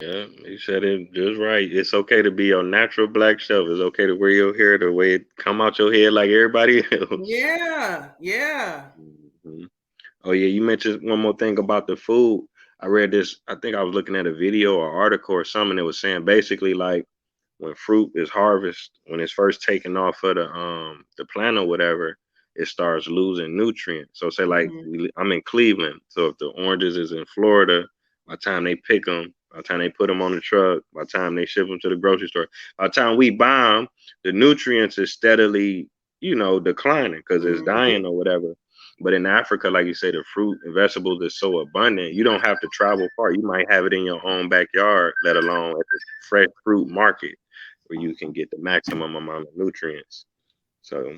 Yeah, you said it just right. It's okay to be your natural black self. It's okay to wear your hair the way it come out your head like everybody else. Yeah, yeah. Mhm. Oh yeah, you mentioned one more thing about the food. I read this. I think I was looking at a video or article or something that was saying basically like when fruit is harvested, when it's first taken off of the plant or whatever, it starts losing nutrients. So say like Mhm. I'm in Cleveland, so if the oranges is in Florida, by the time they pick them, by the time they put them on the truck, by the time they ship them to the grocery store, by the time we buy them, the nutrients is steadily, declining because it's Mhm. dying or whatever. But in Africa, like you say, the fruit and vegetables is so abundant, you don't have to travel far. You might have it in your own backyard, let alone at the fresh fruit market where you can get the maximum amount of nutrients. So,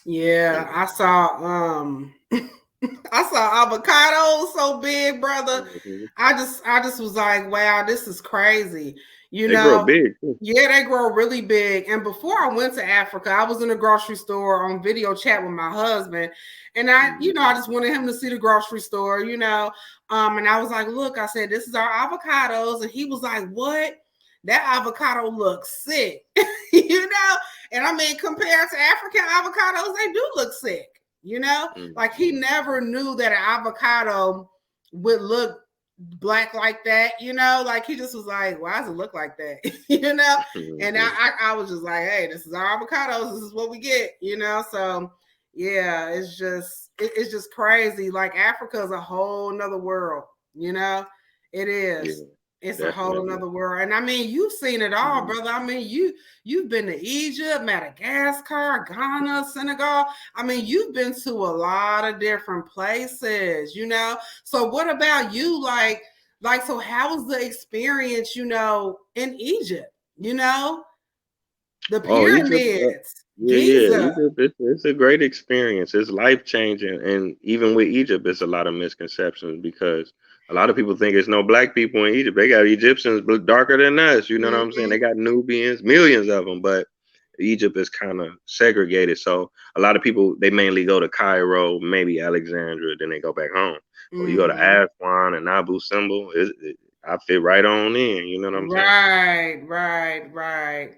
Yeah, and, I saw I saw avocados so big, brother. mhm. I just was like, wow, this is crazy. You They grow know, big too. yeah, they grow really big. And before I went to Africa, I was in a grocery store on video chat with my husband. And I Mhm. just wanted him to see the grocery store. And I was like, look, I said, this is our avocados. And he was like, what? That avocado looks sick, you know? And I mean, compared to African avocados, they do look sick, you know? Like he Mhm. never knew that an avocado would look black like that. Like he just was like, why does it look like that? And Mhm. I was just like, hey, this is our avocados, this is what we get. So yeah, it's just crazy. Like Africa is a whole nother world. It is. Yeah, It's a whole definitely. nother world. And I mean, you've seen it all, Mhm. brother. I mean, you've been to Egypt, Madagascar, Ghana, Senegal. I mean, you've been to a lot of different places. So what about you? So how was the experience, in Egypt? You know, the Oh, Egypt. pyramids, Yeah, yeah. Giza. Egypt. It's a great experience. It's life changing, and even with Egypt, it's a lot of misconceptions because a lot of people think it's no black people in Egypt. They got Egyptians but darker than us. You know what I'm saying? They Mm-hmm. got Nubians, millions of them, but Egypt is kind of segregated. So a lot of people they mainly go to Cairo, maybe Alexandria, then they go back home. But you go to Mm-hmm. Aswan and Abu Simbel, I fit right on in. You know what I'm saying? Right, right, right.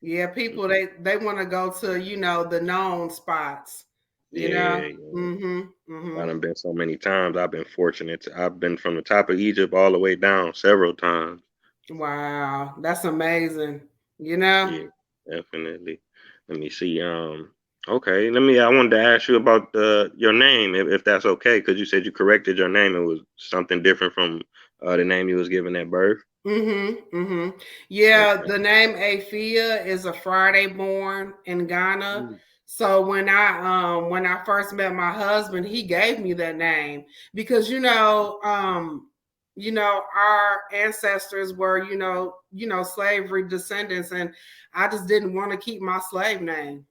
Yeah, people Mhm. they want to go to, the known spots, you know. Yeah, yeah. Mm-hmm. Mm-hmm. I done been so many times. I've been fortunate. I've been from the top of Egypt all the way down several times. Wow, that's amazing. You know? Yeah, definitely. Let me see. Okay. I wanted to ask you about your name, if that's okay, because you said you corrected your name. It was something different from the name you was given at birth. Mm-hmm. Mm-hmm. Yeah, Okay. the name Afia is a Friday born in Ghana. Mm. So when I first met my husband, he gave me that name because our ancestors were, slavery descendants, and I just didn't want to keep my slave name.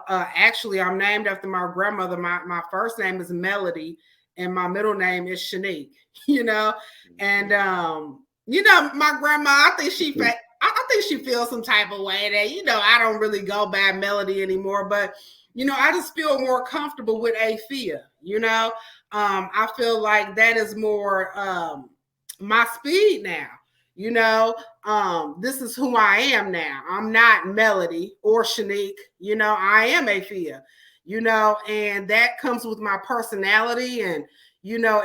Actually, I'm named after my grandmother. My first name is Melody, and my middle name is Shanique. You know, and my grandma. I think she feels some type of way that I don't really go by Melody anymore, but I just feel more comfortable with Afia. I feel like that is more my speed now. You know, this is who I am now. I'm not Melody or Shanique. I am Afia. And that comes with my personality and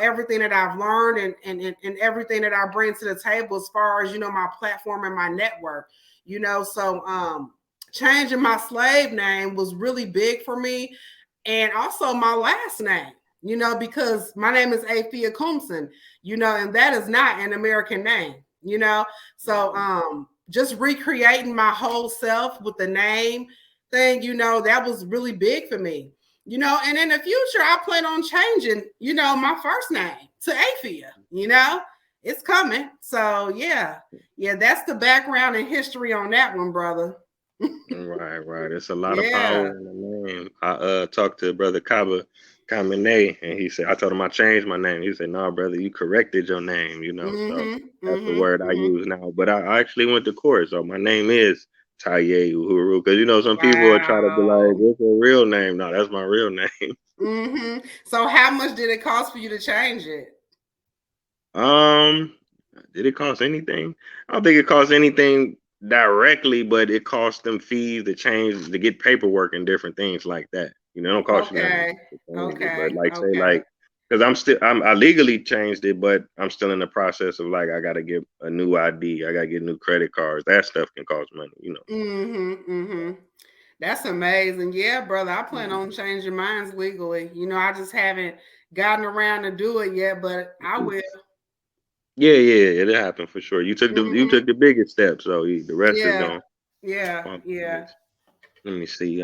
everything that I've learned and everything that I bring to the table as far as my platform and my network. So changing my slave name was really big for me, and also my last name. Because my name is Afia Koomson, and that is not an American name. So just recreating my whole self with the name thing, that was really big for me. And in the future, I plan on changing, my first name to Afia. It's coming. So yeah, that's the background and history on that one, brother. Right, right. It's a lot of power Yeah. in the name. I talked to Brother Kaba Kamene, and he said I told him I changed my name. He said, "No, brother, you corrected your name." So Mm-hmm. that's the Mm-hmm. word I Mm-hmm. use now. But I actually went to court, so my name is Taye Uhuru. Because some people will try to be like, Wow. "What's your real name?" No, that's my real name. Mm-hmm. So how much did it cost for you to change it? Um, Did it cost anything? I don't think it cost anything directly, but it cost them fees to change to get paperwork and different things like that. You know, it don't cost you nothing Okay. to change it, but Okay. like say Okay. like because I legally changed it, but I'm still in the process of like I gotta get a new ID, I gotta get new credit cards. That stuff can cost money, you know. Mm-hmm. Mm-hmm. That's amazing. Yeah, brother. I plan on Mhm. changing mines legally. I just haven't gotten around to do it yet, but I will. Yeah, yeah, it'll happen for sure. You Mm-hmm. took the biggest step, so the rest is Yeah. gonna Yeah. fall in Yeah. place. Let me see.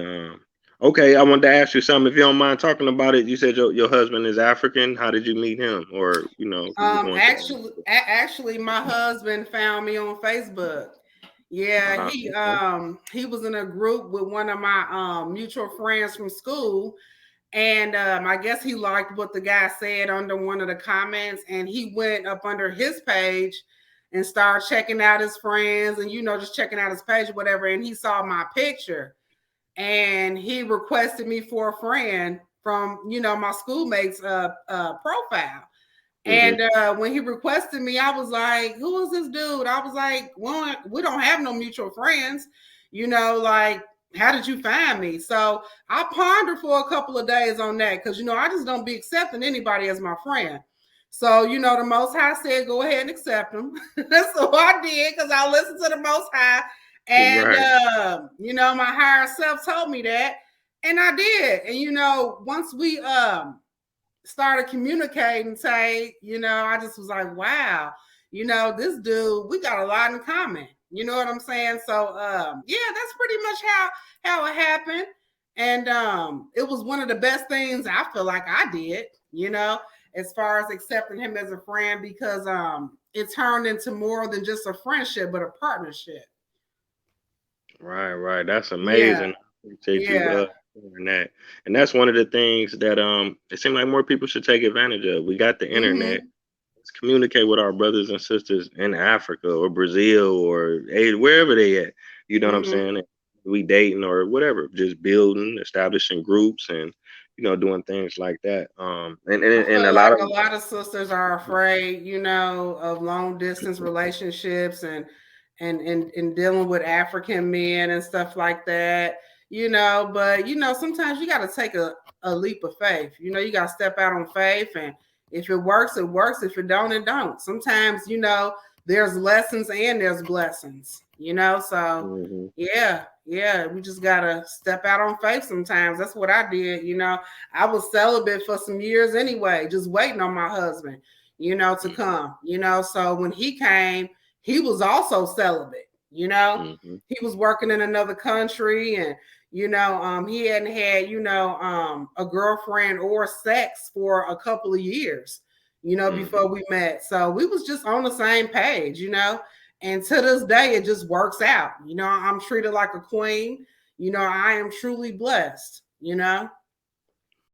Okay, I wanted to ask you something. If you don't mind talking about it, you said your husband is African. How did you meet him? Or if you're going through Actually, my husband found me on Facebook. Yeah, okay. he was in a group with one of my mutual friends from school, and I guess he liked what the guy said under one of the comments, and he went up under his page and started checking out his friends, and just checking out his page or whatever, and he saw my picture, and he requested me for a friend from my schoolmates profile. Mm-hmm. And when he requested me, I was like, "Who is this dude?" I was like, "Well, we don't have no mutual friends, like how did you find me?" So I pondered for a couple of days on that because I just don't be accepting anybody as my friend. So the Most High said, "Go ahead and accept them." So I did because I listened to the Most High, and Right. my higher self told me that, and I did. And once we started communicating, I just was like, wow, this dude, we got a lot in common. You know what I'm saying? So yeah, that's pretty much how it happened. And it was one of the best things I feel like I did, as far as accepting him as a friend, because it turned into more than just a friendship, but a partnership. Right, right. That's Yeah, amazing. I appreciate you yeah. sharing that. And that's one of the things that it seems like more people should take advantage of. We got the internet. Mm-hmm. Let's communicate with our brothers and sisters in Africa or Brazil or wherever they at. You know what I'm Mm-hmm. saying? We dating or whatever, just building, establishing groups and doing things like that. I And feel a like lot of a lot of sisters are afraid, of long distance relationships and dealing with African men and stuff like that. But sometimes you got to take a leap of faith. You got to step out on faith, and if it works, it works. If it don't, it don't. Sometimes there's lessons and there's blessings. So Mhm. yeah, yeah, we just gotta step out on faith sometimes. That's what I did. I was celibate for some years anyway, just waiting on my husband, to Mhm. come, So when he came, he was also celibate, Mhm. He was working in another country, and, he hadn't had, a girlfriend or sex for a couple of years, before Mhm. we met. So we was just on the same page, And to this day, it just works out. I'm treated like a queen. I am truly blessed,